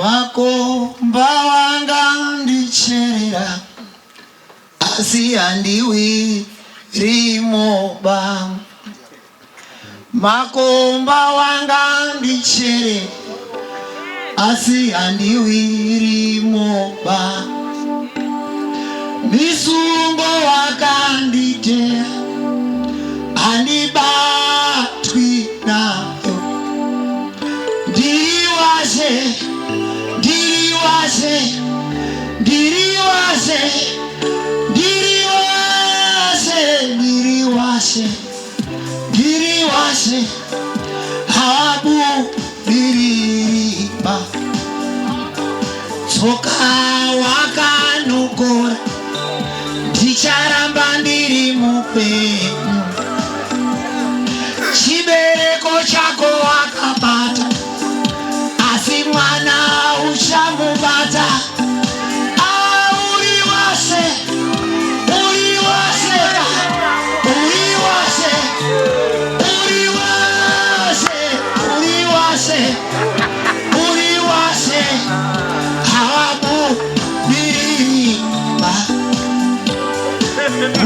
Makomba wanga ndicherera asi andiwi rimoba. Makomba wanga ndicherera asi andiwi rimoba. Misungo wakanditea andibatwi nayo. Ndiriwashe, ndiriwashe, ndiriwashe, ndiriwashe, ndiriwashe, ndiriwashe, habu diririba. Tsoka wakanokora ndicharamba ndiri mupenyu. Chibereko chako wakabata asi mwana uchamubata. Uriwashe, uriwashe, uriwashe, uriwashe, uriwashe, uriwashe, hawabu diririba.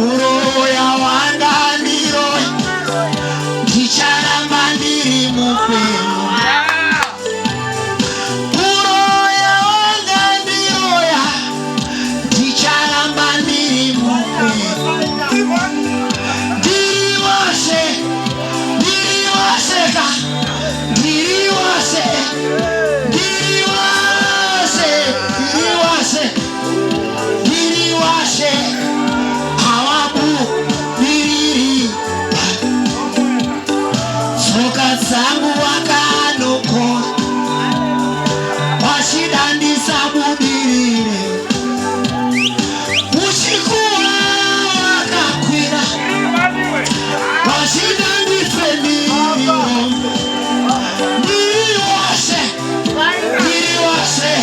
Uroya wanga ndiroya ndicharamba ndiri mupenyu. Uroya wanga ndiroya ndicharamba ndiri mupenyu. Ndiriwashe, ndiriwasheka, ndiriwashe, ndiriwashe, ndiriwashe, ndiriwashe, hawabu diririba. Tsoka dzangu wakanokora washida ndisabudirire. Uchikura wakakwira washida ndifendirire. Ndiriwashe, ndiriwashe,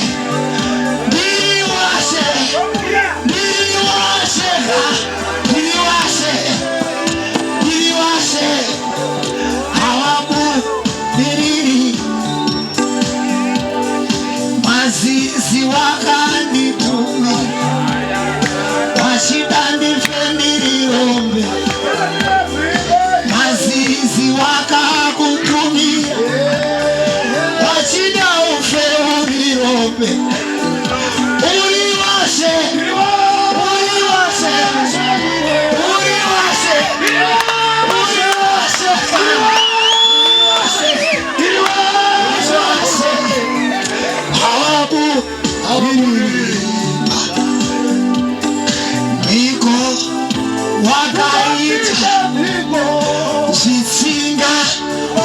ndiriwashe, ndiriwashe, ndiriwashe, ndiriwashe, hawabu diririba. Mazizi wakandituma washida ndifendirirombe. Mazizi wakakutumia washida ufe urirombe. Uriwashe, uriwashe, uriwashe, uriwashe, uriwashe, hawabu diririba. Niko wakaita zvitsinga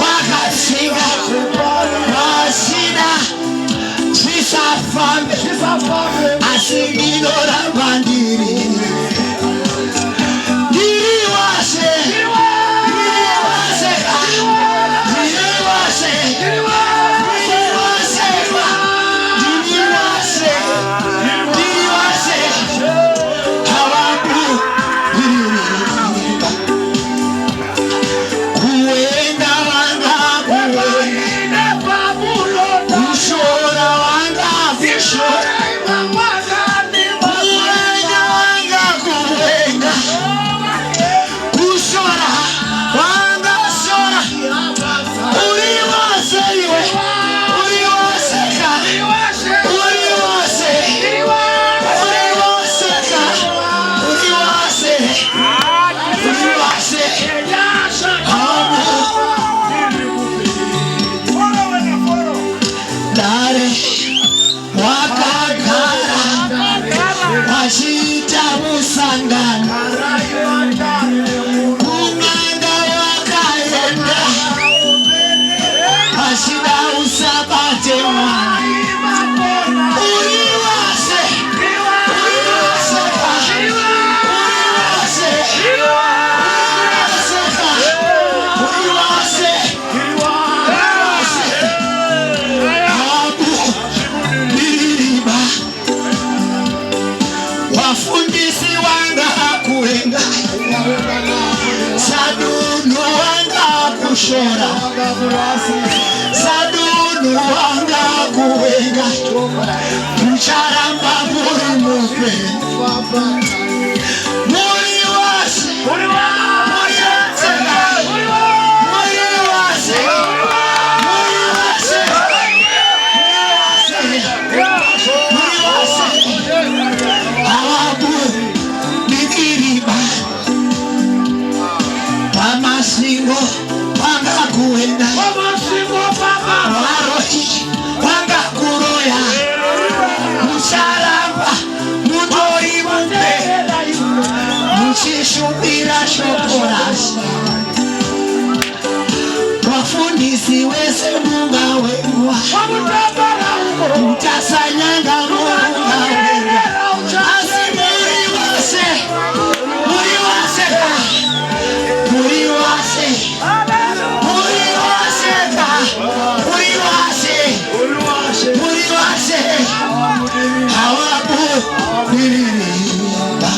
wakatsinga washida zvisafambe asi ndinoramba ndiri. Ndiriwashe, ndiriwashe, ndiriwashe, ndiriwashe, ndiriwashe, ndiriwashe, hawabu diririba. Kuenda wanga kuenda, kushora wanga kushora, kuenda wanga kuenda, kushora wanga shora. Uriwashe iwe, uriwasheka, uriwashe, uriwasheka, uriwashe, uriwashe, hawabu dare wakagara wachita musangano. Kumanga wakaenda wachida usabate mwana. Uriwashe, uriwashe, uriwashe, uriwashe, uriwashe, hawabu diririba. Wafundisi wanga kuenga sadunu wanga kushora sadunu wanga kuenga wasenga mucharamba muri mupe muri wase muri wase muri wase muri wase awabu bidiriba pamasingo panga kuenda pamasingo panga warohi panga kuroya musalamba mutori mumbe muchishubira shokorasi wafundisi wese munga wewa mutasanyanga munga wewa asi muri wase muri wase muri wase muri wase muri wase muri wase hawabu nilirimba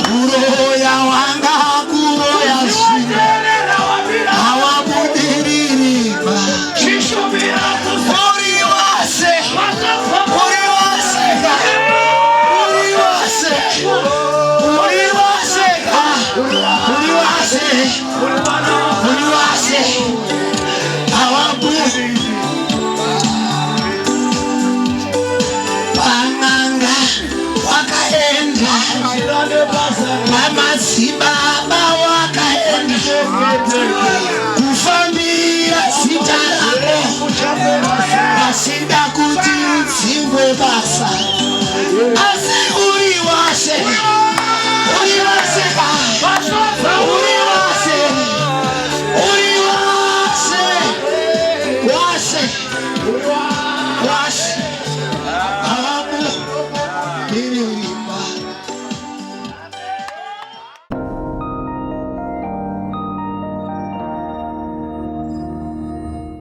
kuroya wanga kuroya shida hawabu nilirimba muri wase muri wase muri wase muri wase muri wase muri wase hawabu panganga wakaenda mama sibaba wakaenda kufambira sitarako asida kuti udzingwe basa asi uri wase uri wase uri wase uri wase wase wase